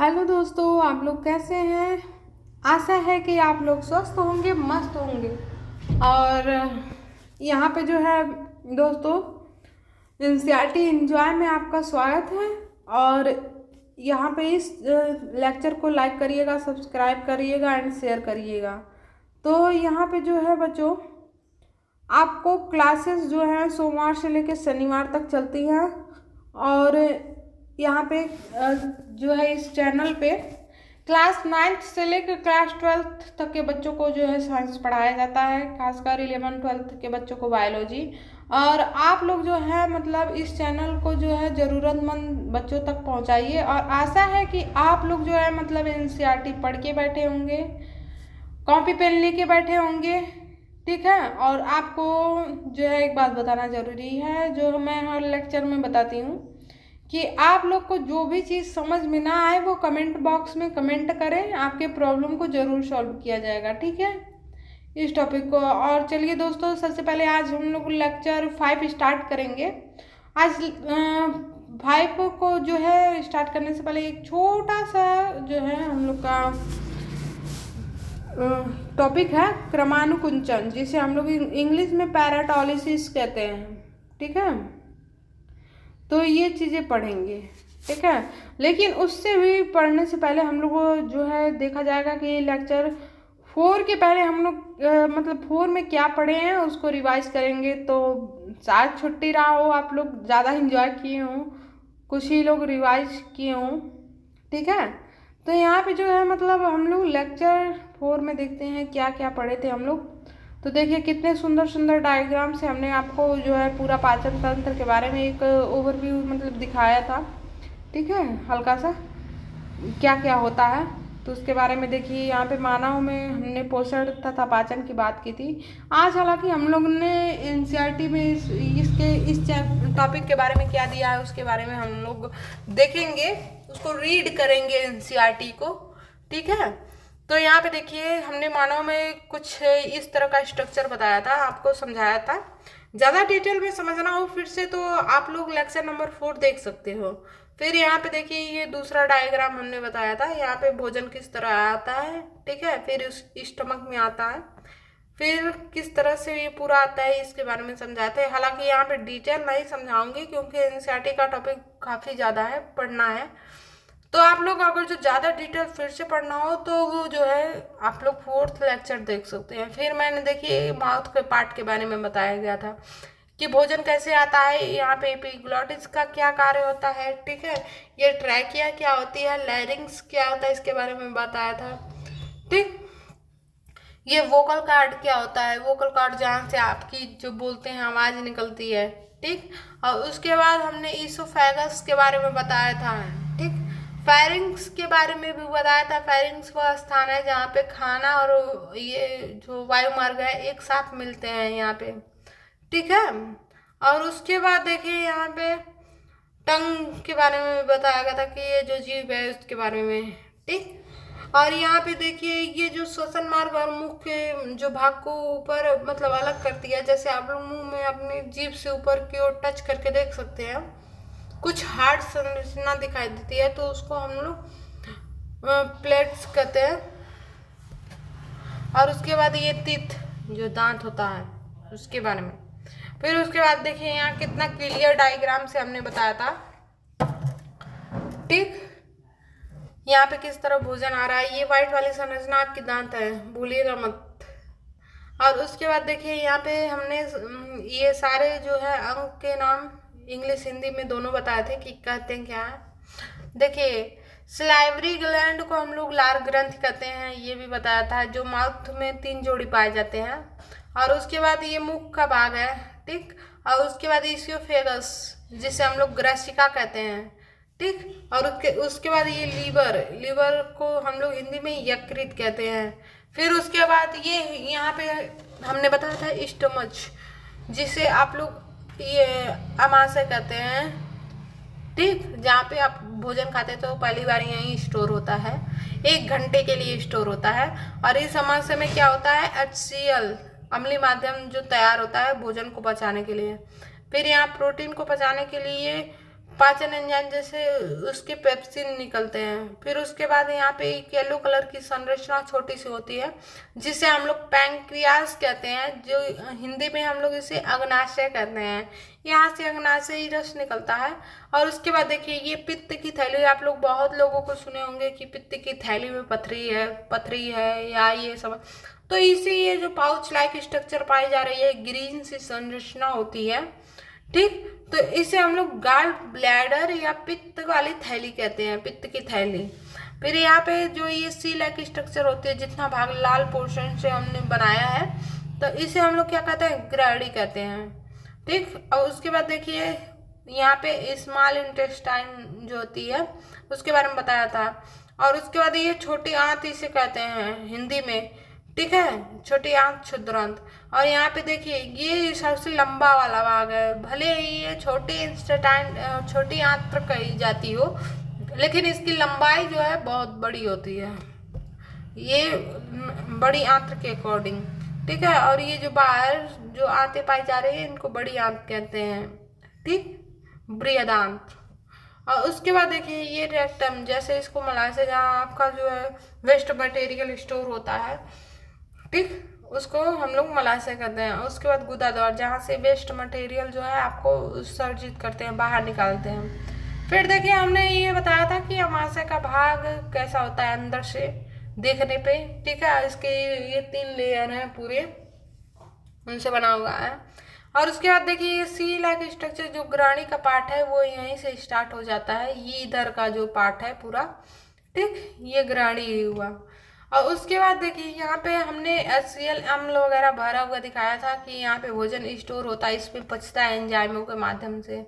Hello दोस्तों, आप लोग कैसे हैं। आशा है कि आप लोग स्वस्थ होंगे, मस्त होंगे। और यहाँ पे जो है दोस्तों, एनसीईआरटी एंजॉय में आपका स्वागत है। और यहाँ पे इस लेक्चर को लाइक करिएगा, सब्सक्राइब करिएगा एंड शेयर करिएगा। तो यहाँ पे जो है बच्चों, आपको क्लासेस जो हैं सोमवार से लेकर शनिवार तक चलती हैं। और यहाँ पे जो है इस चैनल पे क्लास 9th से लेकर क्लास 12th तक के बच्चों को जो है साइंस पढ़ाया जाता है, खासकर 11th-12th के बच्चों को बायोलॉजी। और आप लोग जो है मतलब इस चैनल को जो है ज़रूरतमंद बच्चों तक पहुँचाइए। और आशा है कि आप लोग जो है मतलब एनसीईआरटी पढ़ के बैठे होंगे, कॉपी पेन लेके बैठे होंगे, ठीक है। और आपको जो है एक बात बताना ज़रूरी है, जो मैं हर लेक्चर में बताती हूँ, कि आप लोग को जो भी चीज़ समझ में ना आए वो कमेंट बॉक्स में कमेंट करें, आपके प्रॉब्लम को ज़रूर सॉल्व किया जाएगा, ठीक है, इस टॉपिक को। और चलिए दोस्तों, सबसे पहले आज हम लोग लेक्चर 5 स्टार्ट करेंगे। आज 5 को जो है स्टार्ट करने से पहले एक छोटा सा जो है हम लोग का टॉपिक है क्रमानुकुंचन, जिसे हम लोग इंग्लिश में पैराटोलिसिस कहते हैं, ठीक है। तो ये चीज़ें पढ़ेंगे, ठीक है। लेकिन उससे भी पढ़ने से पहले हम लोग को जो है देखा जाएगा कि लेक्चर 4 के पहले हम लोग मतलब 4 में क्या पढ़े हैं उसको रिवाइज करेंगे। तो शायद छुट्टी रहा हो, आप लोग ज़्यादा इंजॉय किए हों, कुछ ही लोग रिवाइज किए हों, ठीक है। तो यहाँ पे जो है मतलब हम लोग लेक्चर 4 में देखते हैं क्या क्या पढ़े थे हम लोग। तो देखिए कितने सुंदर सुंदर डायग्राम से हमने आपको जो है पूरा पाचन तंत्र के बारे में एक ओवरव्यू मतलब दिखाया था, ठीक है, हल्का सा क्या क्या होता है। तो उसके बारे में देखिए, यहाँ पे मानव में हमने पोषण तथा पाचन की बात की थी। आज हालांकि हम लोग ने एनसीईआरटी में इस टॉपिक के बारे में क्या दिया है उसके बारे में हम लोग देखेंगे, उसको रीड करेंगे एनसीईआरटी को, ठीक है। तो यहाँ पे देखिए हमने मानव में कुछ इस तरह का स्ट्रक्चर बताया था, आपको समझाया था। ज़्यादा डिटेल में समझना हो फिर से तो आप लोग लेक्चर नंबर 4 देख सकते हो। फिर यहाँ पे देखिए ये दूसरा डायग्राम हमने बताया था, यहाँ पे भोजन किस तरह आता है, ठीक है, फिर उस स्टमक में आता है, फिर किस तरह से ये पूरा आता है इसके बारे में समझाते हैं। हालांकि यहाँ पे डिटेल नहीं समझाऊंगी क्योंकि एनसीईआरटी का टॉपिक काफ़ी ज़्यादा है, पढ़ना है। तो आप लोग अगर जो ज़्यादा डिटेल फिर से पढ़ना हो तो वो जो है आप लोग 4th लेक्चर देख सकते हैं। फिर मैंने देखिए माउथ के पार्ट के बारे में बताया गया था कि भोजन कैसे आता है, यहाँ पे एपिग्लॉटिस का क्या कार्य होता है, ठीक है, ये ट्रैकिया क्या होती है, लैरिंग्स क्या होता है इसके बारे में बताया था, ठीक। ये वोकल कार्ड क्या होता है, वोकल कार्ड जहाँ से आपकी जो बोलते हैं आवाज़ निकलती है, ठीक। और उसके बाद हमने ईसोफेगस के बारे में बताया था, ठीक। फेरिंग्स के बारे में भी बताया था। फेरिंग्स वह स्थान है जहाँ पे खाना और ये जो वायुमार्ग है एक साथ मिलते हैं यहाँ पे, ठीक है। और उसके बाद देखिए यहाँ पे टंग के बारे में भी बताया गया था कि ये जो जीभ है उसके बारे में, ठीक। और यहाँ पे देखिए ये जो श्वसन मार्ग और मुख के जो भाग को ऊपर मतलब अलग करती है, जैसे आप लोग मुंह में अपनी जीभ से ऊपर की ओर टच करके देख सकते हैं, कुछ हार्ड संरचना दिखाई देती है, तो उसको हम लोग प्लेट्स कहते हैं। और उसके बाद ये टीथ जो दांत होता है उसके बारे में। फिर उसके बाद देखिए यहाँ कितना क्लियर डायग्राम से हमने बताया था, ठीक। यहाँ पे किस तरह भोजन आ रहा है, ये व्हाइट वाली संरचना आपकी दांत है, भूलिएगा मत। और उसके बाद देखिए यहाँ पे हमने ये सारे जो है अंग के नाम इंग्लिश हिंदी में दोनों बताए थे कि कहते हैं क्या है। देखिए सलाइवरी ग्लैंड को हम लोग लार ग्रंथि कहते हैं, ये भी बताया था, जो माउथ में 3 जोड़ी पाए जाते हैं। और उसके बाद ये मुख का भाग है, ठीक। और उसके बाद ईसोफेगस जिसे हम लोग ग्रसिका कहते हैं, ठीक। और उसके बाद ये लीवर को हम लोग हिंदी में यकृत कहते हैं। फिर उसके बाद ये यहाँ पे हमने बताया था स्टमच, जिसे आप लोग ये अमाशय कहते हैं, ठीक। जहाँ पे आप भोजन खाते हैं तो पहली बार यहीं स्टोर होता है, 1 घंटे के लिए स्टोर होता है। और इस अमाशय में क्या होता है, HCl अम्लीय माध्यम जो तैयार होता है भोजन को पचाने के लिए। फिर यहाँ प्रोटीन को पचाने के लिए पाचन एंजाइम जैसे उसके पेप्सिन निकलते हैं। फिर उसके बाद यहाँ पे एक येलो कलर की संरचना छोटी सी होती है जिसे हम लोग पैंक्रियास कहते हैं, जो हिंदी में हम लोग इसे अग्नाशय कहते हैं। यहाँ से अग्नाशयी रस निकलता है। और उसके बाद देखिए ये पित्त की थैली, आप लोग बहुत लोगों को सुने होंगे कि पित्त की थैली में पथरी है या ये सब। तो इसी ये जो पाउच लाइक स्ट्रक्चर पाई जा रही है, ग्रीन सी संरचना होती है, ठीक। तो इसे हम लोग गाल ब्लैडर या पित्त वाली थैली कहते हैं, पित्त की थैली। फिर यहाँ पे जो ये सी लाइक स्ट्रक्चर होती है, जितना भाग लाल पोर्शन से हमने बनाया है, तो इसे हम लोग क्या कहते हैं, ग्रैडी कहते हैं, ठीक। और उसके बाद देखिए यहाँ पे स्मॉल इंटेस्टाइन जो होती है उसके बारे में बताया था। और उसके बाद ये छोटी आंत इसे कहते हैं हिंदी में, ठीक है, छोटी आंत क्षुद्रांत। और यहाँ पे देखिए ये सबसे लंबा वाला भाग है, भले ही ये छोटी आंत कही जाती हो, लेकिन इसकी लंबाई जो है बहुत बड़ी होती है, ये बड़ी आंत के अकॉर्डिंग, ठीक है। और ये जो बाहर जो आंतें पाई जा रही है इनको बड़ी आंत कहते हैं, ठीक, बृहदांत। और उसके बाद देखिए ये रेक्टम, जैसे इसको मलाई से जहाँ आपका जो है वेस्ट मटेरियल स्टोर होता है, ठीक, उसको हम लोग मलाशय कहते हैं। उसके बाद गुदाद्वार, जहाँ से वेस्ट मटेरियल जो है आपको उत्सर्जित करते हैं, बाहर निकालते हैं। फिर देखिए हमने ये बताया था कि अमाशय का भाग कैसा होता है अंदर से देखने पे, ठीक है। इसके ये 3 लेयर हैं पूरे, उनसे बना हुआ है। और उसके बाद देखिए ये सी लाइक स्ट्रक्चर जो ग्राणी का पार्ट है वो यहीं से स्टार्ट हो जाता है, ये इधर का जो पार्ट है पूरा, ठीक, ये ग्राणी हुआ। और उसके बाद देखिए यहाँ पे हमने HCl अम्ल वगैरह भरा हुआ दिखाया था कि यहाँ पे भोजन स्टोर होता है, इसमें पचता है एंजाइमों के माध्यम से,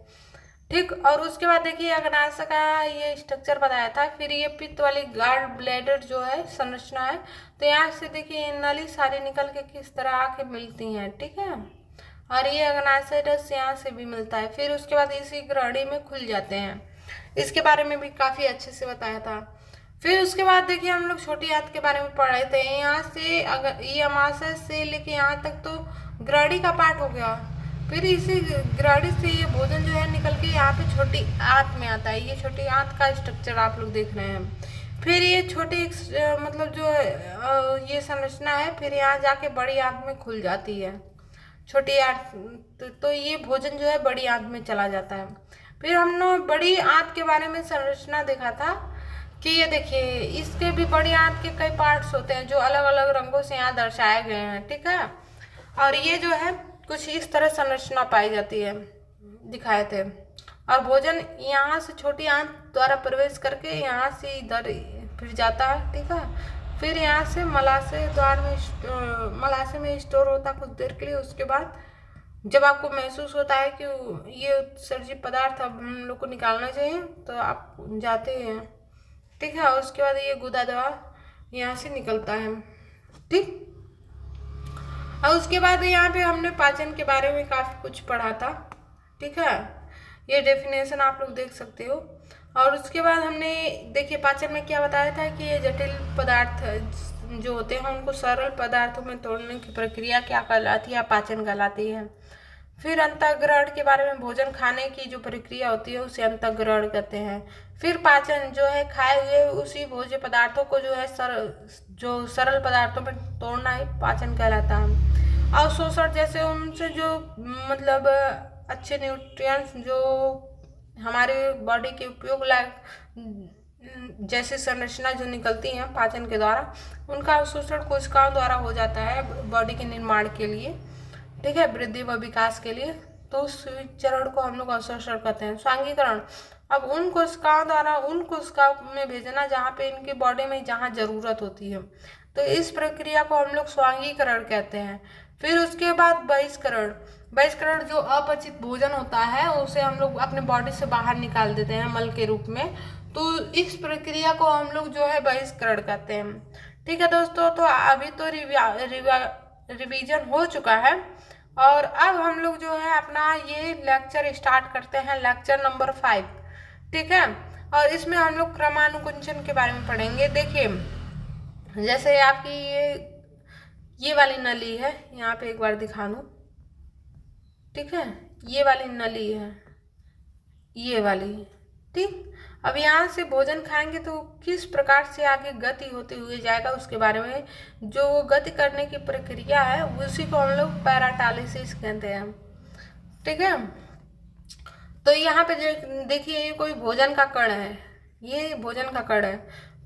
ठीक। और उसके बाद देखिए अग्नाशय का ये स्ट्रक्चर बताया था। फिर ये पित्त वाली गाल ब्लैडर जो है संरचना है, तो यहाँ से देखिए नली सारी निकल के किस तरह आके मिलती हैं, ठीक है। और ये अग्नाशय रस यहाँ से भी मिलता है। फिर उसके बाद इसी ग्रहणी में खुल जाते हैं, इसके बारे में भी काफ़ी अच्छे से बताया था। फिर उसके बाद देखिए हम लोग छोटी आंत के बारे में पढ़ रहे थे। यहाँ से अगर ये अमाशय से लेके यहाँ तक तो ग्रहणी का पार्ट हो गया। फिर इसी ग्रहणी से ये भोजन जो है निकल के यहाँ पे छोटी आंत में आता है, ये छोटी आंत का स्ट्रक्चर आप लोग देख रहे हैं। फिर ये छोटी मतलब जो ये संरचना है, फिर यहाँ जाके बड़ी आंत में खुल जाती है, छोटी आंत, तो ये भोजन जो है बड़ी आंत में चला जाता है। फिर हमने बड़ी आंत के बारे में संरचना देखा था कि ये देखिए इसके भी बड़ी आंत के कई पार्ट्स होते हैं जो अलग अलग रंगों से यहाँ दर्शाए गए हैं, ठीक है। और ये जो है कुछ इस तरह संरचना पाई जाती है, दिखाए थे। और भोजन यहाँ से छोटी आंत द्वारा प्रवेश करके यहाँ से इधर फिर जाता है, ठीक है। फिर यहाँ से मलाशय में स्टोर होता है कुछ देर के लिए। उसके बाद जब आपको महसूस होता है कि ये उत्सर्जित पदार्थ अब हम लोग को निकालना चाहिए, तो आप जाते हैं, ठीक है। और उसके बाद ये गुदाद्वार यहाँ से निकलता है, ठीक। और उसके बाद यहाँ पे हमने पाचन के बारे में काफ़ी कुछ पढ़ा था, ठीक है। ये डेफिनेशन आप लोग देख सकते हो। और उसके बाद हमने देखिए पाचन में क्या बताया था कि ये जटिल पदार्थ जो होते हैं उनको सरल पदार्थों में तोड़ने की प्रक्रिया क्या कहलाती है, पाचन कहलाती है। फिर अंतःग्रहण के बारे में, भोजन खाने की जो प्रक्रिया होती है उसे अंतःग्रहण कहते हैं। फिर पाचन जो है खाए हुए उसी भोज्य पदार्थों को जो है सरल पदार्थों में तोड़ना ही पाचन कहलाता है। अवशोषण जैसे उनसे जो मतलब अच्छे न्यूट्रिएंट्स जो हमारे बॉडी के उपयोग लायक जैसे संरचना जो निकलती हैं पाचन के द्वारा, उनका अवशोषण कोशिकाओं द्वारा हो जाता है बॉडी के निर्माण के लिए, ठीक है, वृद्धि व विकास के लिए। तो उस चरण को हम लोग अवशोषण कहते हैं। स्वांगीकरण, अब उन कोशिकाओं द्वारा उन कोशिकाओं में भेजना जहाँ पे इनकी बॉडी में जहाँ जरूरत होती है, तो इस प्रक्रिया को हम लोग स्वांगीकरण कहते हैं। फिर उसके बाद बहिष्करण, बहिष्करण जो अपचित भोजन होता है उसे हम लोग अपने बॉडी से बाहर निकाल देते हैं मल के रूप में, तो इस प्रक्रिया को हम लोग जो है बहिष्करण कहते हैं, ठीक है दोस्तों। तो अभी तो रिवीजन हो चुका है और अब हम लोग जो है अपना ये लेक्चर स्टार्ट करते हैं, लेक्चर नंबर 5, ठीक है। और इसमें हम लोग क्रमानुकुंचन के बारे में पढ़ेंगे। देखिए जैसे आपकी ये वाली नली है, यहाँ पे एक बार दिखा दूँ, ठीक है, ये वाली नली है, ये वाली। ठीक, अब यहाँ से भोजन खाएंगे तो किस प्रकार से आगे गति होते हुए जाएगा उसके बारे में, जो गति करने की प्रक्रिया है उसी को हम लोग पैराटालिसिस कहते हैं। ठीक है, तो यहाँ पे देखिए ये कोई भोजन का कण है, ये भोजन का कण है।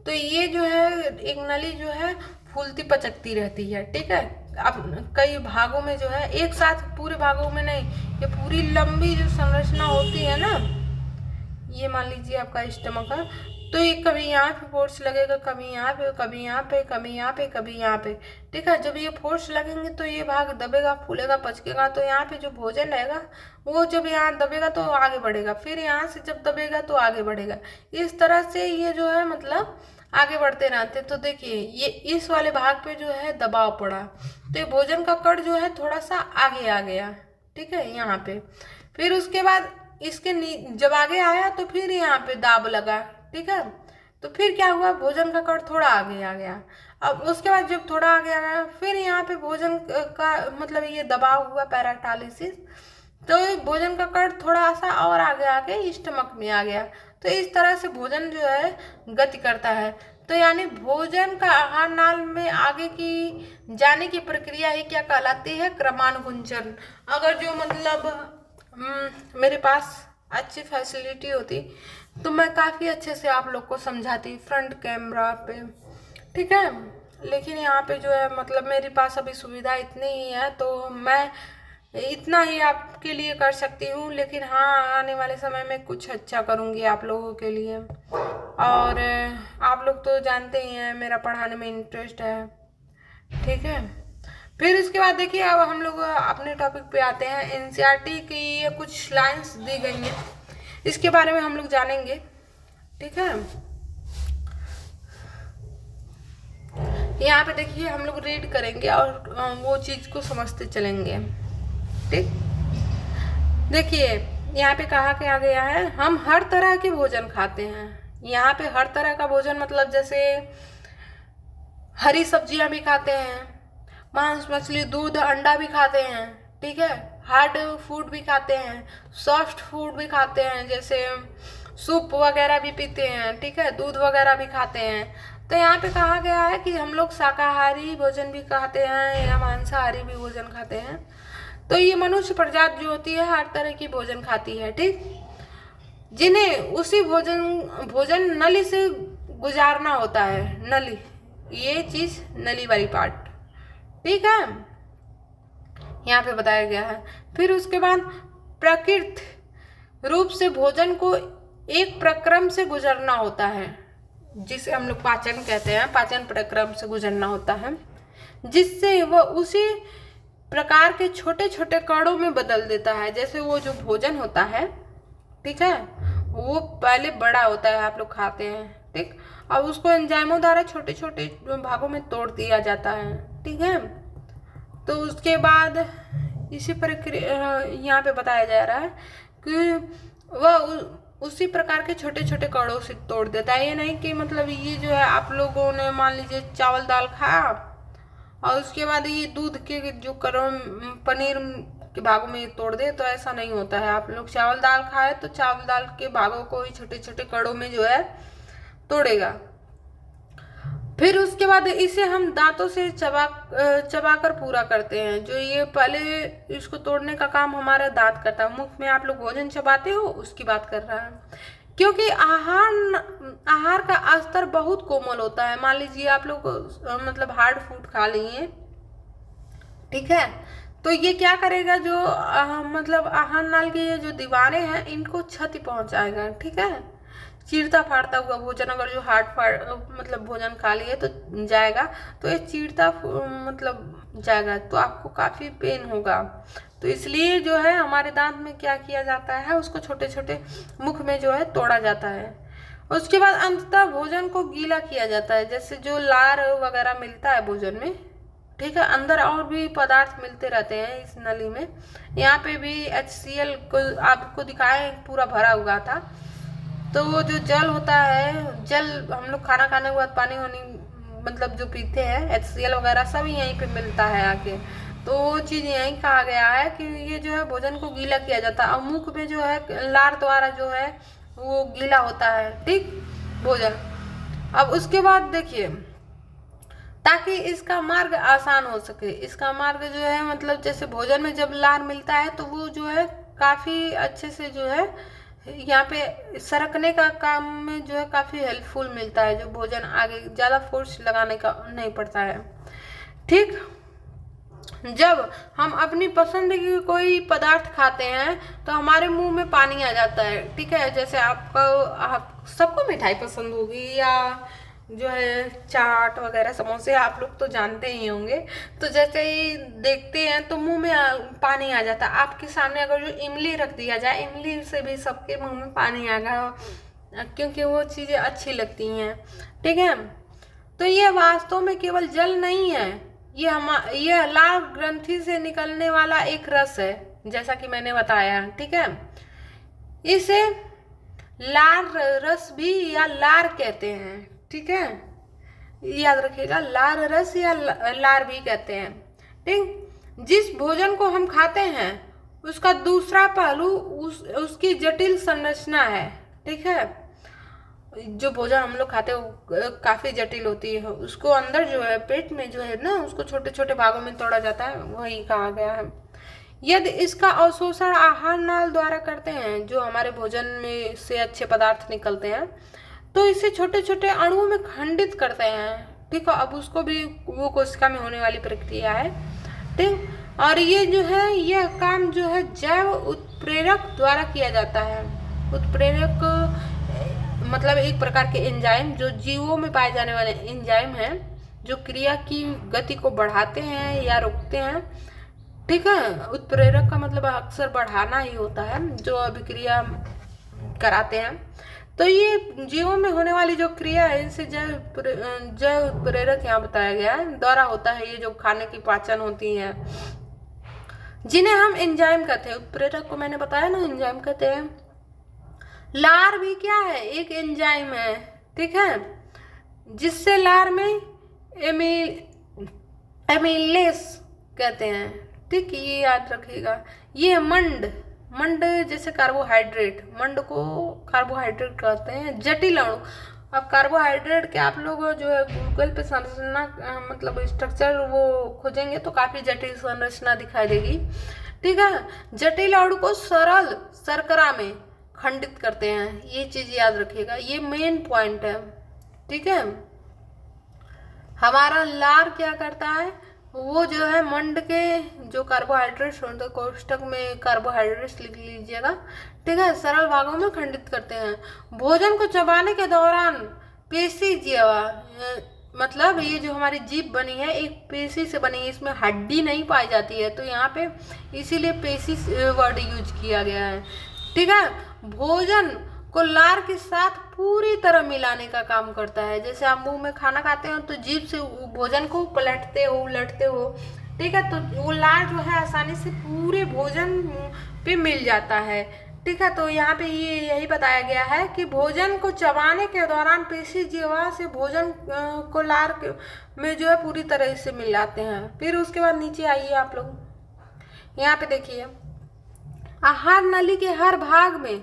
तो ये जो है एक नली जो है फूलती पचकती रहती है। ठीक है, अब कई भागों में जो है, एक साथ पूरे भागों में नहीं, ये पूरी लंबी जो संरचना होती है ना, ये मान लीजिए आपका स्टमक है, तो ये कभी यहाँ पे फोर्स लगेगा, कभी यहाँ पे, कभी यहाँ पे, कभी यहाँ पे, कभी यहाँ पे। ठीक है, जब ये फोर्स लगेंगे तो ये भाग दबेगा, फूलेगा, पचकेगा, तो यहाँ पे जो भोजन रहेगा वो जब यहाँ दबेगा तो आगे बढ़ेगा, फिर यहाँ से जब दबेगा तो आगे बढ़ेगा। इस तरह से ये जो है मतलब आगे बढ़ते रहते। तो देखिए ये इस वाले भाग पे जो है दबाव पड़ा, तो ये भोजन का कण जो है थोड़ा सा आगे आ गया। ठीक है, यहाँ पे फिर उसके बाद इसके जब आगे आया तो फिर यहाँ पे दाब लगा। ठीक है, तो फिर क्या हुआ, भोजन का कण थोड़ा आगे आ गया। अब उसके बाद जब थोड़ा आगे आ गया फिर यहाँ पे भोजन का मतलब ये दबाव हुआ पैराटालिसिस, तो भोजन का कण थोड़ा सा और आगे आके स्टमक में आ गया। तो इस तरह से भोजन जो है गति करता है। तो यानी भोजन का आहार नाल में आगे की जाने की प्रक्रिया ही क्या कहलाती है, क्रमानुकुंचन। अगर जो मतलब मेरे पास अच्छी फैसिलिटी होती तो मैं काफ़ी अच्छे से आप लोग को समझाती फ्रंट कैमरा पे। ठीक है, लेकिन यहाँ पे जो है मतलब मेरे पास अभी सुविधा इतनी ही है, तो मैं इतना ही आपके लिए कर सकती हूँ। लेकिन हाँ, आने वाले समय में कुछ अच्छा करूँगी आप लोगों के लिए। और आप लोग तो जानते ही हैं मेरा पढ़ाने में इंटरेस्ट है। ठीक है, फिर इसके बाद देखिए अब हम लोग अपने टॉपिक पे आते हैं। एनसीईआरटी की ये कुछ लाइंस दी गई हैं, इसके बारे में हम लोग जानेंगे। ठीक है, यहाँ पे देखिए हम लोग रीड करेंगे और वो चीज़ को समझते चलेंगे। ठीक, देखिए यहाँ पे कहा क्या गया है, हम हर तरह के भोजन खाते हैं। यहाँ पे हर तरह का भोजन मतलब जैसे हरी सब्जियां भी खाते हैं, मांस मछली दूध अंडा भी खाते हैं। ठीक है, हार्ड फूड भी खाते हैं, सॉफ्ट फूड भी खाते हैं, जैसे सूप वगैरह भी पीते हैं। ठीक है, दूध वगैरह भी खाते हैं। तो यहाँ पे कहा गया है कि हम लोग शाकाहारी भोजन भी खाते हैं या मांसाहारी भी भोजन खाते हैं। तो ये मनुष्य प्रजाति जो होती है हर तरह की भोजन खाती है। ठीक, जिन्हें उसी भोजन नली से गुजारना होता है। नली, ये चीज नली वाली पार्ट। ठीक है, यहाँ पे बताया गया है। फिर उसके बाद प्रकृति रूप से भोजन को एक प्रक्रम से गुजरना होता है, जिसे हम लोग पाचन कहते हैं। पाचन प्रक्रम से गुजरना होता है, जिससे वह उसी प्रकार के छोटे छोटे कणों में बदल देता है। जैसे वो जो भोजन होता है, ठीक है, वो पहले बड़ा होता है, आप लोग खाते हैं। ठीक, अब उसको एंजाइमों द्वारा छोटे छोटे भागों में तोड़ दिया जाता है। ठीक है, तो उसके बाद इसी प्रक्रिया यहाँ पे बताया जा रहा है कि वह उसी प्रकार के छोटे छोटे कणों से तोड़ देता है। ये नहीं कि मतलब ये जो है आप लोगों ने मान लीजिए चावल दाल खाया और उसके बाद ये दूध के जो कणों पनीर के भागों में तोड़ दे, तो ऐसा नहीं होता है। आप लोग चावल दाल खाए तो चावल दाल के भागों को ही छोटे छोटे कणों में जो है तोड़ेगा। फिर उसके बाद इसे हम दांतों से चबाकर पूरा करते हैं। जो ये पहले इसको तोड़ने का काम हमारा दांत करता है। मुख में आप लोग भोजन चबाते हो उसकी बात कर रहा है, क्योंकि आहार का स्तर बहुत कोमल होता है। मान लीजिए आप लोग मतलब हार्ड फूड खा लिए, ठीक है, तो ये क्या करेगा, जो मतलब आहार नाल की ये जो दीवारें हैं इनको क्षति पहुंचाएगा। ठीक है, चीरता फाड़ता हुआ भोजन, अगर जो मतलब भोजन खा लिए तो जाएगा, तो ये चीरता मतलब जाएगा तो आपको काफ़ी पेन होगा। तो इसलिए जो है हमारे दांत में क्या किया जाता है, उसको छोटे छोटे मुख में जो है तोड़ा जाता है। उसके बाद अंततः भोजन को गीला किया जाता है, जैसे जो लार वगैरह मिलता है भोजन में। ठीक है, अंदर और भी पदार्थ मिलते रहते हैं इस नली में। यहाँ पे भी HCl को आपको दिखाए पूरा भरा हुआ था। तो वो जो जल होता है, जल हम लोग खाना खाने के बाद पानी वानी मतलब जो पीते हैं, HCl वगैरह सब यहीं पे मिलता है आके। तो वो चीज़ यही कहा गया है कि ये जो है भोजन को गीला किया जाता है और मुख में जो है लार द्वारा जो है वो गीला होता है, ठीक, भोजन। अब उसके बाद देखिए, ताकि इसका मार्ग आसान हो सके, इसका मार्ग जो है मतलब जैसे भोजन में जब लार मिलता है तो वो जो है काफ़ी अच्छे से जो है यहाँ पे सरकने का काम में जो है काफ़ी हेल्पफुल मिलता है, जो भोजन आगे ज़्यादा फोर्स लगाने का नहीं पड़ता है, ठीक। जब हम अपनी पसंद की कोई पदार्थ खाते हैं तो हमारे मुंह में पानी आ जाता है, ठीक है। जैसे आप सबको मिठाई पसंद होगी या जो है चाट वगैरह समोसे आप लोग तो जानते ही होंगे। तो जैसे ही देखते हैं तो मुंह में पानी आ जाता है। आपके सामने अगर जो इमली रख दिया जाए, इमली से भी सबके मुंह में पानी आएगा, क्योंकि वो चीज़ें अच्छी लगती हैं, ठीक है। तो ये वास्तव में केवल जल नहीं है, ये लार ग्रंथि से निकलने वाला एक रस है, जैसा कि मैंने बताया, ठीक है। इसे लार रस भी या लार कहते हैं, ठीक है, याद रखिएगा, लार रस या लार भी कहते हैं, ठीक। जिस भोजन को हम खाते हैं उसका दूसरा पहलू उसकी जटिल संरचना है, ठीक है। जो भोजन हम लोग खाते हैं वो काफ़ी जटिल होती है, उसको अंदर जो है पेट में जो है ना उसको छोटे छोटे भागों में तोड़ा जाता है, वही कहा गया है। यदि इसका अवशोषण आहार नाल द्वारा करते हैं, जो हमारे भोजन में से अच्छे पदार्थ निकलते हैं, तो इसे छोटे छोटे अणुओं में खंडित करते हैं, ठीक है। अब उसको भी वो कोशिका में होने वाली प्रक्रिया है, ठीक। और ये जो है यह काम जो है जैव उत्प्रेरक द्वारा किया जाता है। उत्प्रेरक मतलब एक प्रकार के एंजाइम, जो जीवों में पाए जाने वाले एंजाइम हैं, जो क्रिया की गति को बढ़ाते हैं या रोकते हैं, ठीक है। उत्प्रेरक का मतलब अक्सर बढ़ाना ही होता है, जो अभिक्रिया कराते हैं। तो ये जीवों में होने वाली जो क्रिया है इसे जैव उत्प्रेरक यहाँ बताया गया है द्वारा होता है। ये जो खाने की पाचन होती है जिन्हें हम एंजाइम कहते हैं, उत्प्रेरक को मैंने बताया ना एंजाइम कहते हैं। लार भी क्या है, एक एंजाइम है, ठीक है, जिससे लार में एमिलेस कहते हैं, ठीक, ये याद रखिएगा। ये मंड जैसे कार्बोहाइड्रेट, मंड को कार्बोहाइड्रेट कहते हैं। जटिल अणु, अब कार्बोहाइड्रेट के आप लोग जो है गूगल पे संरचना मतलब स्ट्रक्चर वो खोजेंगे तो काफ़ी जटिल संरचना दिखाई देगी, ठीक है। जटिल अणु को सरल शर्करा में खंडित करते हैं, ये चीज़ याद रखिएगा, ये मेन पॉइंट है, ठीक है। हमारा लार क्या करता है, वो जो है मंड के जो कार्बोहाइड्रेट्स होते हैं, कोष्ठक में कार्बोहाइड्रेट्स लिख लीजिएगा, ठीक है, सरल भागों में खंडित करते हैं। भोजन को चबाने के दौरान पेशी जीवा, मतलब ये जो हमारी जीभ बनी है एक पेशी से बनी है, इसमें हड्डी नहीं पाई जाती है, तो यहाँ पे इसीलिए पेशी वर्ड यूज किया गया है, ठीक है। भोजन को लार के साथ पूरी तरह मिलाने का काम करता है। जैसे आप मुंह में खाना खाते हो तो जीभ से भोजन को पलटते हो, उलटते हो, ठीक है, तो वो लार जो है आसानी से पूरे भोजन पे मिल जाता है, ठीक है। तो यहाँ पे ये यही बताया गया है कि भोजन को चबाने के दौरान पेशी जीवा से भोजन को लार में जो है पूरी तरह से मिलाते हैं। फिर उसके बाद नीचे आइए आप लोग, यहाँ पे देखिए, आहार नली के हर भाग में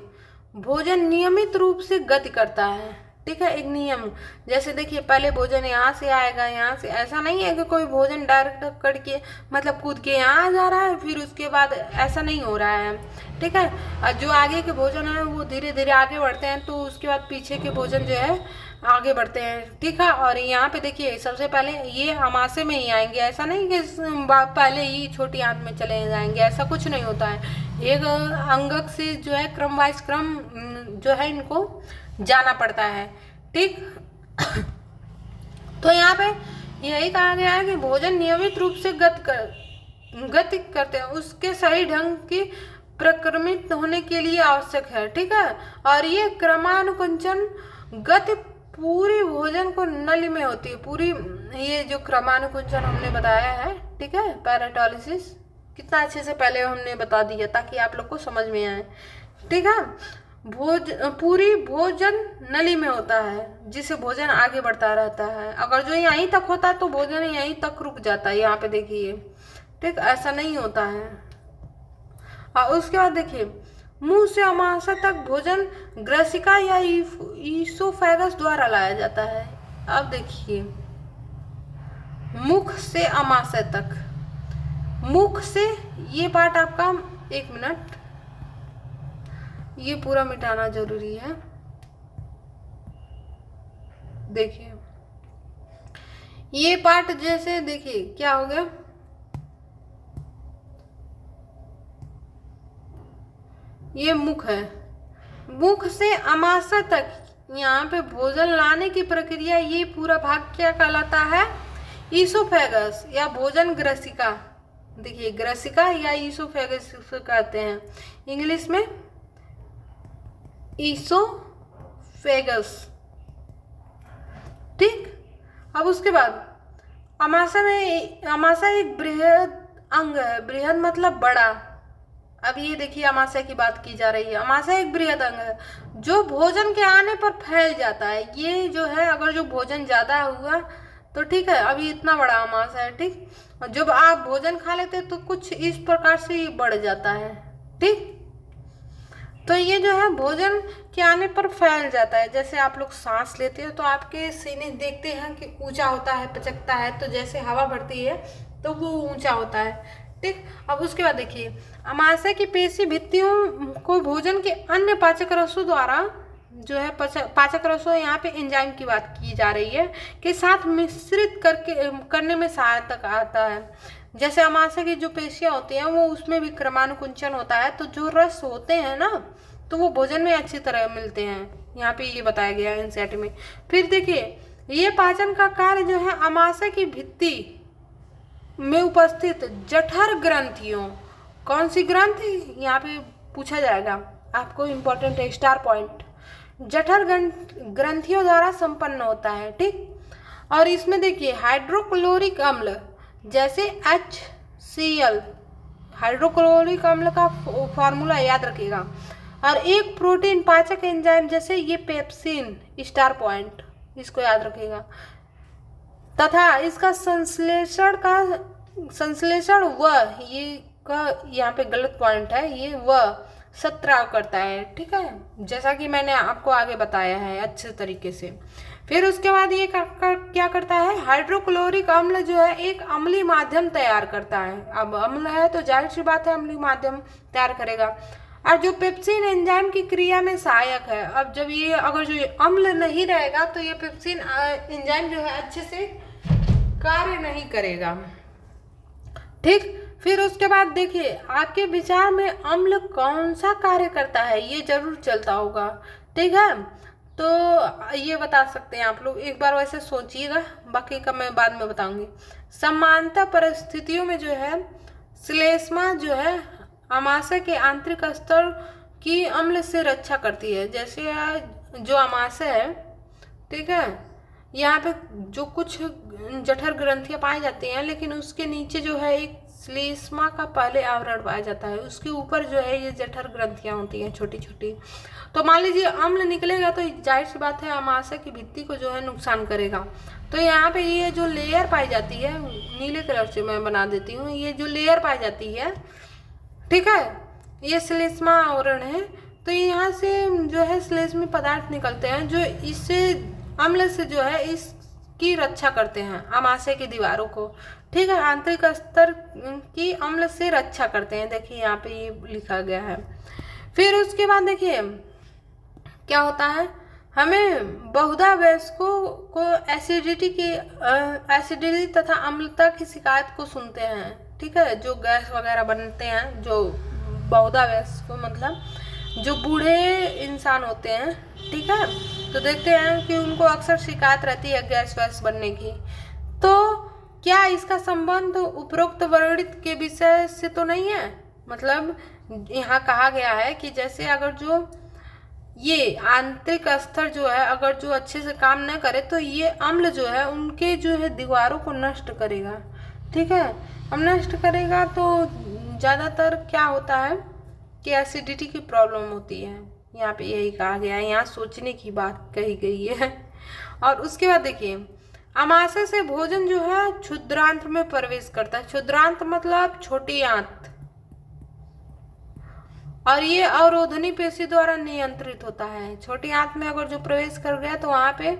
भोजन नियमित रूप से गति करता है, ठीक है, एक नियम। जैसे देखिए पहले भोजन यहाँ से आएगा, यहाँ से, ऐसा नहीं है कि कोई भोजन डायरेक्ट करके मतलब कूद के यहाँ आ जा रहा है फिर उसके बाद, ऐसा नहीं हो रहा है, ठीक है। और जो आगे के भोजन है वो धीरे धीरे आगे बढ़ते हैं, तो उसके बाद पीछे के भोजन जो है आगे बढ़ते हैं, ठीक है। और यहाँ पे देखिए सबसे पहले ये अमाशय में ही आएंगे, ऐसा नहीं कि पहले ही छोटी आंत में चले जाएंगे, ऐसा कुछ नहीं होता है। एक अंगक से जो है क्रम वाइज क्रम जो है इनको जाना पड़ता है, ठीक। तो यहाँ पे यही कहा गया है कि भोजन नियमित रूप से गति करते हैं, उसके सही ढंग की प्रक्रमित होने के लिए आवश्यक है, ठीक है। और ये क्रमानुकुंचन गति पूरी भोजन को नली में होती है, पूरी ये जो क्रमानुकुंचन हमने बताया है, ठीक है, पैराटोलिसिस कितना अच्छे से पहले हमने बता दिया ताकि आप लोग को समझ में आए, ठीक है। पूरी भोजन नली में होता है जिससे भोजन आगे बढ़ता रहता है। अगर जो यहीं तक होता है तो भोजन यहीं तक रुक जाता है, यहाँ पे देखिए, ठीक, ऐसा नहीं होता है। और उसके बाद देखिए, मुंह से अमाशय तक भोजन ग्रसिका या ईसोफेगस द्वारा लाया जाता है। अब देखिए, मुख से अमाशय तक, मुख से, ये पार्ट आपका, एक मिनट, ये पूरा मिटाना जरूरी है। देखिए ये पार्ट, जैसे देखिए क्या हो गया, ये मुख है, मुख से अमाशय तक यहाँ पे भोजन लाने की प्रक्रिया, ये पूरा भाग क्या कहलाता है, ईसोफेगस या भोजन ग्रसिका। देखिए ग्रसिका या ईसोफेगस कहते हैं इंग्लिश में, ईसोफेगस। ठीक, अब उसके बाद अमाशय एक बृहद अंग है। बृहद मतलब बड़ा। अब ये देखिए, अमाशय की बात की जा रही है। अमाशय एक बृहद अंग है जो भोजन के आने पर फैल जाता है। ये जो है, अगर जो भोजन ज्यादा हुआ तो ठीक है, अभी इतना बड़ा अमाशय है, ठीक, और जब आप भोजन खा लेते तो कुछ इस प्रकार से ये बढ़ जाता है। ठीक, तो ये जो है भोजन के आने पर फैल जाता है। जैसे आप लोग सांस लेते हो तो आपके सीने देखते हैं कि ऊंचा होता है, पचकता है, तो जैसे हवा बढ़ती है तो वो ऊंचा होता है। ठीक, अब उसके बाद देखिए, अमाशय की पेशी भित्तियों को भोजन के अन्य पाचक रसों द्वारा जो है, पाचक रसों, यहाँ पे एंजाइम की बात की जा रही है, के साथ मिश्रित करने में सहायता आता है। जैसे अमाशय की जो पेशियां होती हैं वो, उसमें भी क्रमानुकुंचन होता है, तो जो रस होते हैं ना, तो वो भोजन में अच्छी तरह मिलते हैं। यहाँ पे ये बताया गया है एनसीईआरटी में। फिर देखिए, ये पाचन का कार्य जो है अमाशय की भित्ति में उपस्थित जठर ग्रंथियों, कौन सी ग्रंथि, यहाँ पे पूछा जाएगा आपको, इम्पोर्टेंट है, स्टार पॉइंट, जठर ग्रंथियों द्वारा संपन्न होता है। ठीक, और इसमें देखिए हाइड्रोक्लोरिक अम्ल, जैसे HCl, हाइड्रोक्लोरिक अम्ल का फॉर्मूला याद रखिएगा, और एक प्रोटीन पाचक एंजाइम, जैसे ये पेप्सिन, स्टार पॉइंट, इसको याद रखिएगा, तथा इसका संश्लेषण वह, ये का यहाँ पे गलत पॉइंट है, ये वह सत्रा करता है। ठीक है, जैसा कि मैंने आपको आगे बताया है अच्छे तरीके से। फिर उसके बाद ये क्या करता है, हाइड्रोक्लोरिक अम्ल जो है एक अम्लीय माध्यम तैयार करता है। अब अम्ल है तो जाहिर सी बात है अम्लीय माध्यम तैयार करेगा, और जो पेप्सिन एंजाइम की क्रिया में सहायक है। अब जब ये, अगर जो अम्ल नहीं रहेगा तो ये पेप्सिन एंजाइम जो है अच्छे से कार्य नहीं करेगा। ठीक, फिर उसके बाद देखिए, आपके विचार में अम्ल कौन सा कार्य करता है, ये जरूर चलता होगा। ठीक है, तो ये बता सकते हैं आप लोग, एक बार वैसे सोचिएगा, बाकी का मैं बाद में बताऊंगी। समानता परिस्थितियों में जो है श्लेष्मा जो है अमाशय के आंतरिक स्तर की अम्ल से रक्षा करती है। जैसे जो अमाशय है, ठीक है, यहाँ पे जो कुछ जठर ग्रंथियां पाई जाती हैं, लेकिन उसके नीचे जो है एक श्लेष्मा का पहले आवरण पाया जाता है, उसके ऊपर जो है ये जठर ग्रंथियां होती हैं छोटी छोटी। तो मान लीजिए अम्ल निकलेगा तो जाहिर सी बात है अमाशय की भित्ति को जो है नुकसान करेगा। तो यहाँ पे ये जो लेयर पाई जाती है, नीले कलर से मैं बना देती हूँ, ये जो लेयर पाई जाती है, ठीक है, ये श्लेष्मा आवरण है। तो यहाँ से जो है श्लेष्मी पदार्थ निकलते हैं जो इससे अम्ल से जो है इसकी रक्षा करते हैं, अमाशय की दीवारों को। ठीक है, आंतरिक स्तर की अम्ल से रक्षा करते हैं। देखिए यहाँ पे ये लिखा गया है। फिर उसके बाद देखिए क्या होता है, हमें बहुधा वयस्कों को एसिडिटी तथा अम्लता की शिकायत को सुनते हैं। ठीक है, जो गैस वगैरह बनते हैं, जो बहुधा वयस्क मतलब जो बूढ़े इंसान होते हैं, ठीक है, तो देखते हैं कि उनको अक्सर शिकायत रहती है गैस वैस बनने की। तो क्या इसका संबंध उपरोक्त वर्णित के विषय से तो नहीं है? मतलब यहाँ कहा गया है कि जैसे अगर जो ये आंतरिक स्तर जो है अगर जो अच्छे से काम न करे तो ये अम्ल जो है उनके जो है दीवारों को नष्ट करेगा। ठीक है, अब नष्ट करेगा तो ज़्यादातर क्या होता है कि एसिडिटी की प्रॉब्लम होती है। यहाँ पे यही कहा गया है, यहाँ सोचने की बात कही गई है। और उसके बाद देखिए अमाशय से भोजन जो है क्षुद्रांत में प्रवेश करता है। क्षुद्रांत मतलब छोटी आंत, और ये अवरोधनी पेशी द्वारा नियंत्रित होता है। छोटी आंत में अगर जो प्रवेश कर गया तो वहाँ पे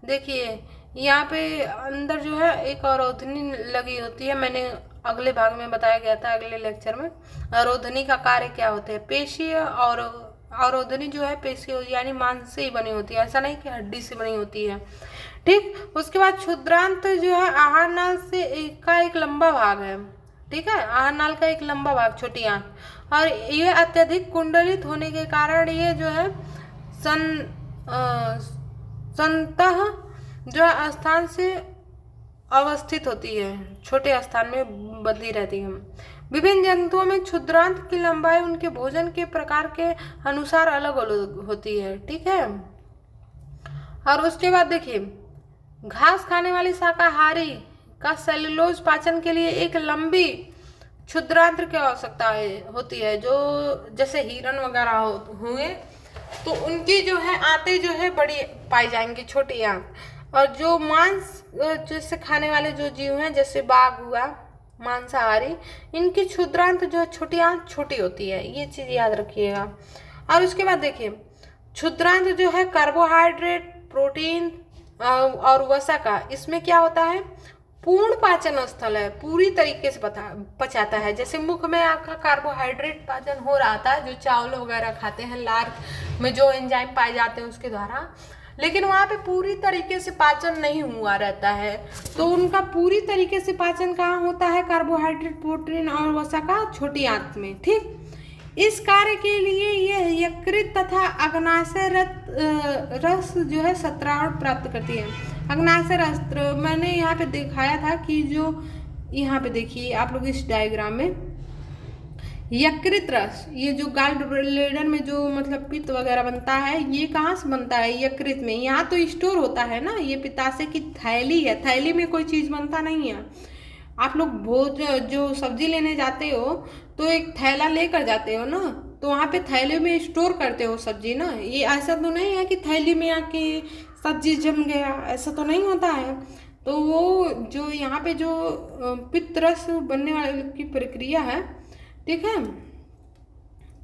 देखिए, यहाँ पे अंदर जो है एक अवरोधनी लगी होती है। मैंने अगले भाग में बताया गया था, अगले लेक्चर में, अवरोधनी का कार्य क्या होता है। पेशी और अवरोधनी जो है पेशी यानी मांस से ही बनी होती है, ऐसा नहीं कि हड्डी से बनी होती है, ठीक। उसके बाद क्षुद्रांत जो है आहार नाल से एक लंबा भाग है, ठीक है, आहार नाल का एक लंबा भाग, छोटी आंत, और ये अत्यधिक कुंडलित होने के कारण ये जो है संतः जो है स्थान से अवस्थित होती है, छोटे स्थान में बंधी रहती है। विभिन्न जंतुओं में क्षुद्रांत की लंबाई उनके भोजन के प्रकार के अनुसार अलग अलग होती है, ठीक है। और उसके बाद देखिए, घास खाने वाली शाकाहारी का सेलुलोज पाचन के लिए एक लंबी क्षुद्रांत की आवश्यकता होती है। जो जैसे हिरण वगैरह हुए तो उनकी जो है आंतें जो है बड़ी पाई जाएंगी, छोटी आंत। और जो मांस जैसे खाने वाले जो जीव हैं, जैसे बाघ हुआ मांसाहारी, इनकी क्षुद्रांत जो है छोटी आंत छोटी होती है, ये चीज़ याद रखिएगा। और उसके बाद देखिए, क्षुद्रांत जो है कार्बोहाइड्रेट, प्रोटीन और वसा का, इसमें क्या होता है, पूर्ण पाचन स्थल है, पूरी तरीके से पचाता है। जैसे मुख में आपका कार्बोहाइड्रेट पाचन हो रहा था, जो चावल वगैरह खाते हैं, लार में जो एंजाइम पाए जाते हैं उसके द्वारा, लेकिन वहाँ पे पूरी तरीके से पाचन नहीं हुआ रहता है। तो उनका पूरी तरीके से पाचन कहाँ होता है, कार्बोहाइड्रेट, प्रोटीन और वसा का छोटी आंत में, ठीक। इस कार्य के लिए यह यकृत तथा अग्नाशय रस जो है सत्रावण प्राप्त करती है। अग्नाशय रस मैंने यहाँ पे दिखाया था कि जो यहाँ पे देखिए आप लोग इस डायग्राम में, यकृत रस, ये जो गाल ब्लैडर में जो मतलब पित्त वगैरह बनता है, ये कहाँ से बनता है, यकृत में। यहाँ तो स्टोर होता है ना, ये पित्ताशय की थैली है, थैली में कोई चीज़ बनता नहीं है। आप लोग जो सब्जी लेने जाते हो तो एक थैला लेकर जाते हो ना, तो वहाँ पे थैले में स्टोर करते हो सब्जी ना। ये ऐसा तो नहीं है कि थैली में आके सब्जी जम गया, ऐसा तो नहीं होता है। तो वो जो यहाँ पे जो पित्त रस बनने वाली की प्रक्रिया है, ठीक है,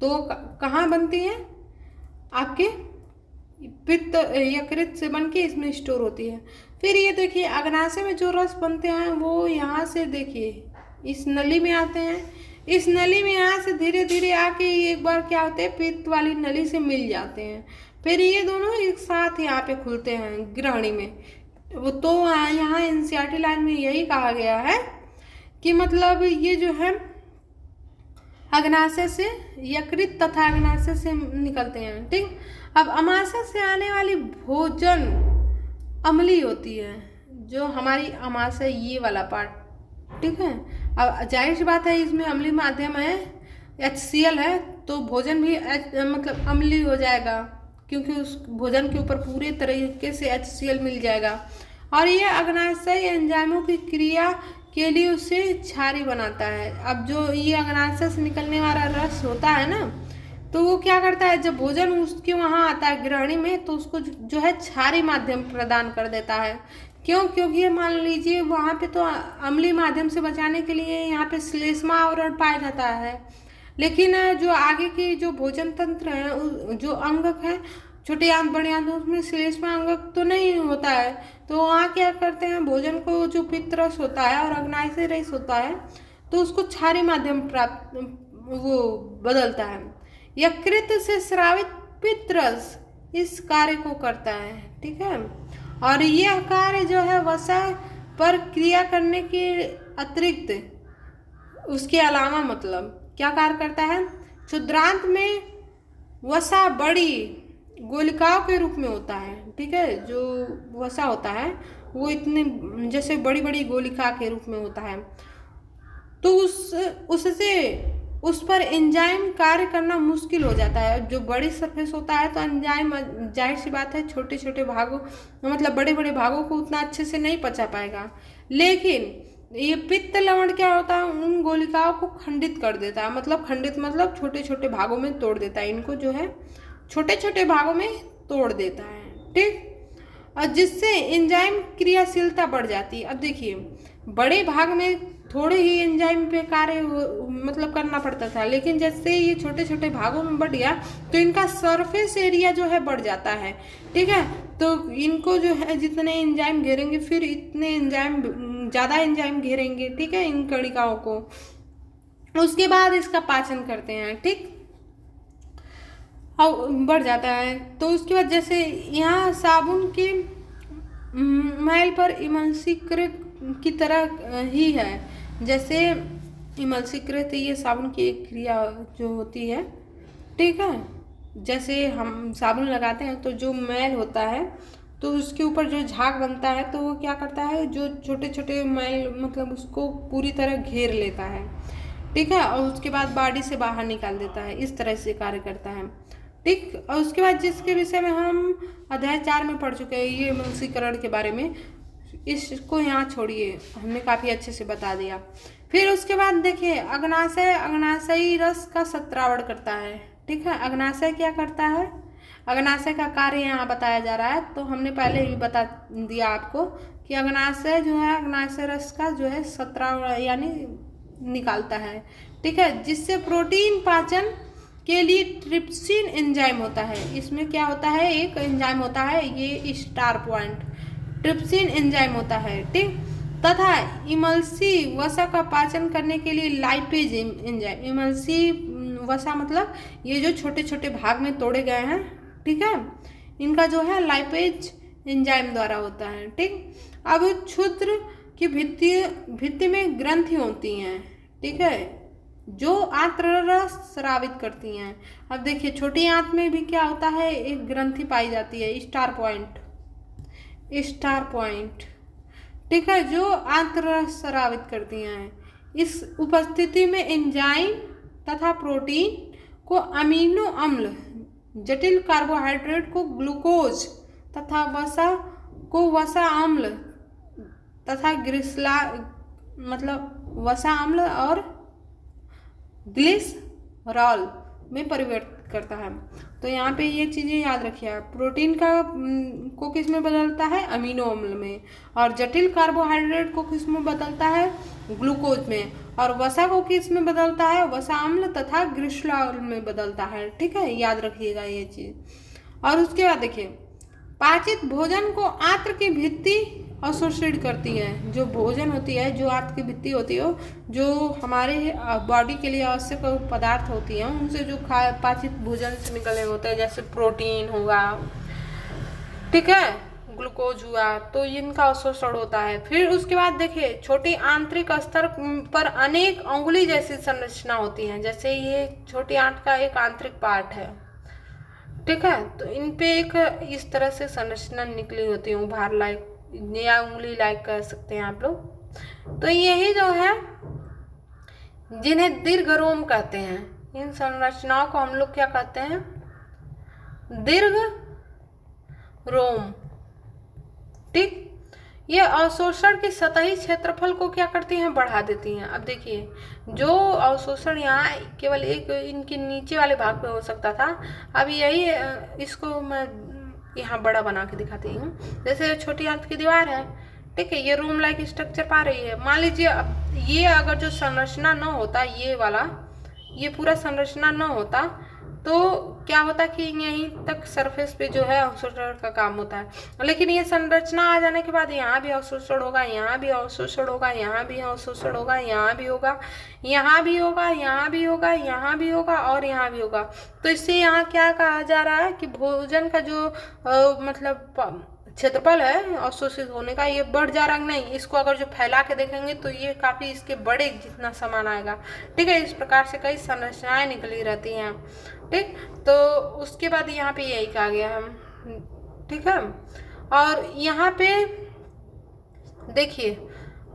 तो कहाँ बनती है, आपके पित्त यकृत से बन के इसमें स्टोर होती है। फिर ये देखिए, अग्नाशय में जो रस बनते हैं वो यहाँ से देखिए इस नली में आते हैं। इस नली में यहाँ से धीरे धीरे आके एक बार क्या होते हैं, पित्त वाली नली से मिल जाते हैं। फिर ये दोनों एक साथ यहाँ पे खुलते हैं ग्रहणी में। तो यहाँ एनसीईआरटी लाइन में यही कहा गया है कि मतलब ये जो है अग्नाशय से, यकृत तथा अग्नाशय से निकलते हैं, ठीक। अब अमाशय से आने वाली भोजन अम्लीय होती है, जो हमारी अमाशय ये वाला पार्ट, ठीक है। अब जाहिर सी बात है, इसमें अम्लीय माध्यम है, HCl है, तो भोजन भी मतलब अम्लीय हो जाएगा, क्योंकि उस भोजन के ऊपर पूरे तरीके से HCl मिल जाएगा। और ये अग्नाशय एंजाइमों की क्रिया के लिए उसे क्षारी बनाता है। अब जो ये अग्नाशय से निकलने वाला रस होता है ना, तो वो क्या करता है, जब भोजन उसके वहाँ आता है ग्रहणी में, तो उसको जो है क्षारी माध्यम प्रदान कर देता है। क्यों, क्योंकि मान लीजिए वहाँ पे तो अम्लीय माध्यम से बचाने के लिए यहाँ पे श्लेष्मा आवरण पाया जाता है, लेकिन जो आगे की जो भोजन तंत्र है, जो अंगक है, छोटी आंत बड़ी आंत, उसमें श्लेष्मा अंगक तो नहीं होता है। तो वहाँ क्या करते हैं, भोजन को जो पित्त रस होता है और अग्नाशय रस होता है, तो उसको क्षारी माध्यम प्राप्त वो बदलता है। यकृत से स्रावित पित्त रस इस कार्य को करता है, ठीक है। और यह कार्य जो है वसा पर क्रिया करने के अतिरिक्त, उसके अलावा मतलब क्या कार्य करता है, क्षुद्रांत में वसा बड़ी गोलिकाओं के रूप में होता है, ठीक है। जो वसा होता है वो इतने जैसे बड़ी बड़ी गोलिका के रूप में होता है, तो उससे उस पर एंजाइम कार्य करना मुश्किल हो जाता है। जो बड़ी सरफेस होता है तो एंजाइम जाहिर सी बात है छोटे छोटे भागों मतलब बड़े बड़े भागों को उतना अच्छे से नहीं पचा पाएगा। लेकिन ये पित्त लवण क्या होता है, उन गोलिकाओं को खंडित कर देता है, मतलब खंडित मतलब छोटे छोटे भागों में तोड़ देता है, इनको जो है छोटे छोटे भागों में तोड़ देता है, ठीक। और जिससे एंजाइम क्रियाशीलता बढ़ जाती है। अब देखिए, बड़े भाग में थोड़े ही एंजाइम पे कार्य मतलब करना पड़ता था, लेकिन जैसे ये छोटे छोटे भागों में बढ़ गया तो इनका सरफेस एरिया जो है बढ़ जाता है। ठीक है, तो इनको जो है जितने एंजाइम घेरेंगे फिर इतने एंजाइम ज़्यादा एंजाइम घेरेंगे। ठीक है, इन कणिकाओं को, उसके बाद इसका पाचन करते हैं। ठीक, और बढ़ जाता है। तो उसके बाद जैसे यहाँ साबुन के मैल पर इमल्सीकृत की तरह ही है, जैसे इमल्सीकृत ये साबुन की एक क्रिया जो होती है। ठीक है, जैसे हम साबुन लगाते हैं तो जो मैल होता है तो उसके ऊपर जो झाग बनता है तो वो क्या करता है, जो छोटे छोटे मैल मतलब उसको पूरी तरह घेर लेता है। ठीक है, और उसके बाद बॉडी से बाहर निकाल देता है। इस तरह से कार्य करता है। ठीक, और उसके बाद जिसके विषय में हम अध्याय 4 में पढ़ चुके हैं, ये इमल्सीकरण के बारे में, इसको यहाँ छोड़िए, हमने काफ़ी अच्छे से बता दिया। फिर उसके बाद देखिए, अग्नाशय अग्नाशयी रस का सत्रावण करता है। ठीक है, अग्नाशय क्या करता है, अग्नाशय का कार्य यहाँ बताया जा रहा है। तो हमने पहले ही बता दिया आपको कि अग्नाशय जो है अग्नाशय रस का जो है सत्रावण यानी निकालता है। ठीक है, जिससे प्रोटीन पाचन के लिए ट्रिप्सिन एंजाइम होता है। इसमें क्या होता है, एक एंजाइम होता है, ये स्टार पॉइंट ट्रिप्सिन एंजाइम होता है। ठीक, तथा इमल्सी वसा का पाचन करने के लिए लाइपेज एंजाइम, इमल्सी वसा मतलब ये जो छोटे छोटे भाग में तोड़े गए हैं। ठीक है, इनका जो है लाइपेज एंजाइम द्वारा होता है। ठीक, अब क्षुद्र की भित्ति में ग्रंथि होती हैं। ठीक है, जो आंत्र रस स्रावित करती हैं। अब देखिए, छोटी आंत में भी क्या होता है, एक ग्रंथि पाई जाती है, स्टार पॉइंट, स्टार पॉइंट। ठीक है, जो आंत्र रस स्रावित करती हैं। इस उपस्थिति में एंजाइम तथा प्रोटीन को अमीनो अम्ल, जटिल कार्बोहाइड्रेट को ग्लूकोज तथा वसा को वसा अम्ल तथा ग्लिसरा मतलब वसा अम्ल और ग्लिसरॉल में परिवर्तित करता है। तो यहाँ पे ये चीज़ें याद रखिए। प्रोटीन का को किस में बदलता है, अमीनो अम्ल में, और जटिल कार्बोहाइड्रेट को किस में बदलता है, ग्लूकोज में, और वसा को किस में बदलता है, वसा अम्ल तथा ग्लिसरॉल में बदलता है। ठीक है, याद रखिएगा ये चीज़। और उसके बाद देखिए, पाचित भोजन को आंत्र की भित्ति अवशोषित करती है। जो भोजन होती है, जो आंत्र की भित्ति होती है, जो हमारे बॉडी के लिए आवश्यक पदार्थ होती हैं, उनसे जो पाचित भोजन से निकले होते हैं, जैसे प्रोटीन हुआ, ठीक है, ग्लूकोज हुआ, तो इनका अवशोषण होता है। फिर उसके बाद देखिए, छोटी आंतरिक स्तर पर अनेक अंगुली जैसी संरचना होती हैं। जैसे ये छोटी आंत का एक आंतरिक पार्ट है। ठीक है, तो इन पे एक इस तरह से संरचना निकली होती है, उभार लाइक या उंगली लाइक कह सकते हैं आप लोग। तो यही जो है जिन्हें दीर्घ रोम कहते हैं, इन संरचनाओं को हम लोग क्या कहते हैं, दीर्घ रोम। ठीक, ये अवशोषण के सतही क्षेत्रफल को क्या करती हैं, बढ़ा देती हैं। अब देखिए, जो अवशोषण यहाँ केवल एक इनके नीचे वाले भाग पे हो सकता था, अब यही इसको मैं यहाँ बड़ा बना के दिखाती हूँ। जैसे छोटी आंत की दीवार है, ठीक है, ये रूम लाइक स्ट्रक्चर पा रही है। मान लीजिए अब ये अगर जो संरचना न होता, ये वाला ये पूरा संरचना न होता, तो क्या होता कि यहीं तक सरफेस पे जो है अवशोषण का काम होता है। लेकिन ये संरचना आ जाने के बाद यहाँ भी अवशोषण होगा, यहाँ भी अवशोषण होगा, यहाँ भी अवशोषण होगा, यहाँ भी होगा, यहाँ भी होगा, यहाँ भी होगा, यहाँ भी होगा और यहाँ भी होगा। तो इससे यहाँ क्या कहा जा रहा है कि भोजन का जो मतलब क्षेत्रफल है अवशोषित होने का, ये बढ़ जा रहा है। नहीं, इसको अगर जो फैला के देखेंगे तो ये काफ़ी इसके बड़े जितना सामान आएगा। ठीक है, इस प्रकार से कई संरचनाएं निकली रहती हैं। ठीक, तो उसके बाद यहाँ पे यही कहा गया हम। ठीक है, और यहाँ पे देखिए,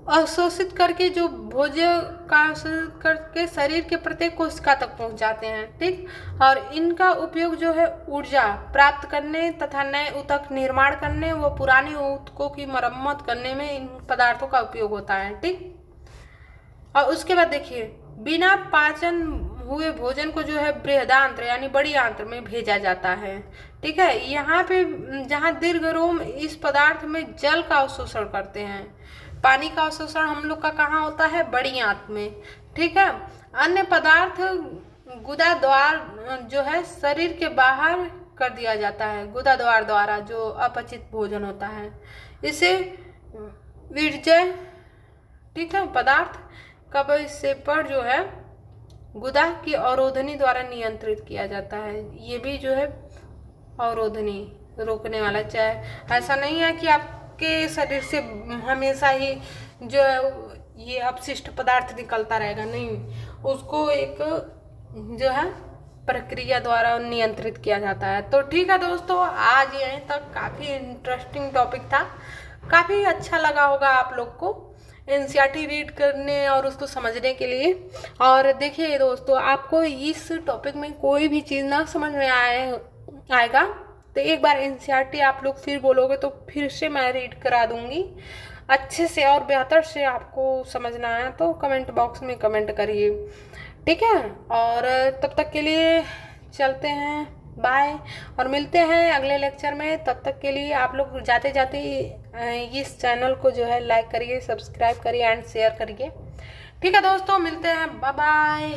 अवशोषित करके जो भोज्य का अवशोषित करके शरीर के प्रत्येक कोशिका तक पहुँच जाते हैं। ठीक, और इनका उपयोग जो है ऊर्जा प्राप्त करने तथा नए ऊतक निर्माण करने व पुराने ऊतकों की मरम्मत करने में इन पदार्थों का उपयोग होता है। ठीक, और उसके बाद देखिए, बिना पाचन हुए भोजन को जो है बृहदान्त्र यानी बड़ी आंत्र में भेजा जाता है। ठीक है, यहाँ पे जहाँ दीर्घ रोम इस पदार्थ में जल का अवशोषण करते हैं, पानी का अवशोषण हम लोग का कहाँ होता है, बड़ी आंत में। ठीक है, अन्य पदार्थ गुदा द्वार जो है शरीर के बाहर कर दिया जाता है, गुदा द्वार द्वारा जो अपचित भोजन होता है, इसे वीर्य, ठीक है, पदार्थ कब से पर जो है गुदा की अवरोधनी द्वारा नियंत्रित किया जाता है। ये भी जो है अवरोधनी रोकने वाला, चाहे ऐसा नहीं है कि आपके शरीर से हमेशा ही जो है ये अपशिष्ट पदार्थ निकलता रहेगा, नहीं, उसको एक जो है प्रक्रिया द्वारा नियंत्रित किया जाता है। तो ठीक है दोस्तों, आज यहीं तक, काफ़ी इंटरेस्टिंग टॉपिक था, काफ़ी अच्छा लगा होगा आप लोग को एनसीईआरटी रीड करने और उसको समझने के लिए। और देखिए दोस्तों, आपको इस टॉपिक में कोई भी चीज़ ना समझ में आएगा तो एक बार एनसीईआरटी आप लोग फिर बोलोगे तो फिर से मैं रीड करा दूंगी अच्छे से और बेहतर से। आपको समझना है तो कमेंट बॉक्स में कमेंट करिए, ठीक है। और तब तक के लिए चलते हैं, बाय, और मिलते हैं अगले लेक्चर में। तब तक के लिए आप लोग जाते जाते इस चैनल को जो है लाइक करिए, सब्सक्राइब करिए एंड शेयर करिए। ठीक है दोस्तों, मिलते हैं, बाय बाय।